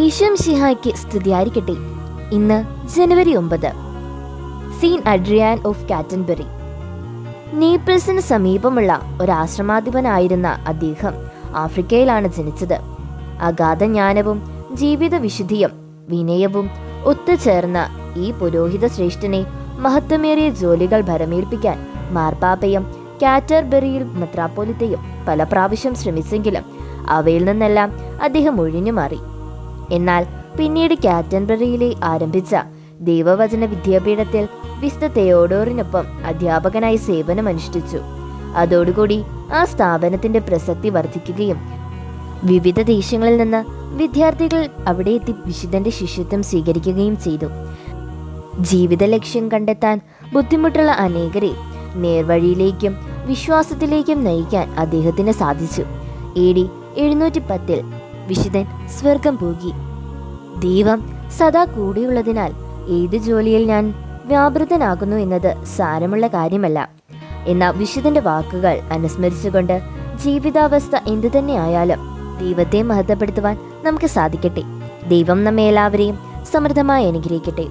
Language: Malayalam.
ഈശോമിശിഹായ്ക്ക് സ്തുതിയായിരിക്കട്ടെ. ഇന്ന് ജനുവരി 9. Saint Adrian of Canterbury. നേപ്പിൾസിന് സമീപമുള്ള ഒരാശ്രമാധിപനായിരുന്ന അദ്ദേഹം ആഫ്രിക്കയിലാണ് ജനിച്ചത്. അഗാധ ജ്ഞാനവും ജീവിത വിശുദ്ധിയും വിനയവും ഒത്തുചേർന്ന ഈ പുരോഹിത ശ്രേഷ്ഠനെ മഹത്വമേറിയ ജോലികൾ ഭരമേൽപ്പിക്കാൻ മാർപ്പാപ്പയും കാറ്റർബറിയിൽ മെത്രാപ്പോലിത്തയും പല പ്രാവശ്യം ശ്രമിച്ചെങ്കിലും അവയിൽ നിന്നെല്ലാം അദ്ദേഹം ഒഴിഞ്ഞു മാറി. എന്നാൽ പിന്നീട് കാറ്റൻബറിയിലെ ആരംഭിച്ച ദൈവവചന വിദ്യാപീഠത്തിൽ വിശുദ്ധ തെയോഡോറിനൊപ്പം അധ്യാപകനായി സേവനമനുഷ്ഠിച്ചു. അതോടുകൂടി ആ സ്ഥാപനത്തിന്റെ പ്രസക്തി വർദ്ധിക്കുകയും വിവിധ ദേശങ്ങളിൽ നിന്ന് വിദ്യാർത്ഥികൾ അവിടെ എത്തി വിശുദ്ധന്റെ ശിഷ്യത്വം സ്വീകരിക്കുകയും ചെയ്തു. ജീവിത ലക്ഷ്യം കണ്ടെത്താൻ ബുദ്ധിമുട്ടുള്ള അനേകരെ നേർവഴിയിലേക്കും വിശ്വാസത്തിലേക്കും നയിക്കാൻ അദ്ദേഹത്തിന് സാധിച്ചു. AD 710 വിശുദ്ധൻ സ്വർഗം പോകി. ദൈവം സദാ കൂടിയുള്ളതിനാൽ ഏത് ജോലിയിൽ ഞാൻ വ്യാപൃതനാകുന്നു എന്നത് സാരമുള്ള കാര്യമല്ല എന്ന വിശുദ്ധന്റെ വാക്കുകൾ അനുസ്മരിച്ചുകൊണ്ട് ജീവിതാവസ്ഥ എന്തു തന്നെയായാലും ദൈവത്തെ മഹത്വപ്പെടുത്തുവാൻ നമുക്ക് സാധിക്കട്ടെ. ദൈവം നമ്മെ എല്ലാവരെയും സമൃദ്ധമായി അനുഗ്രഹിക്കട്ടെ.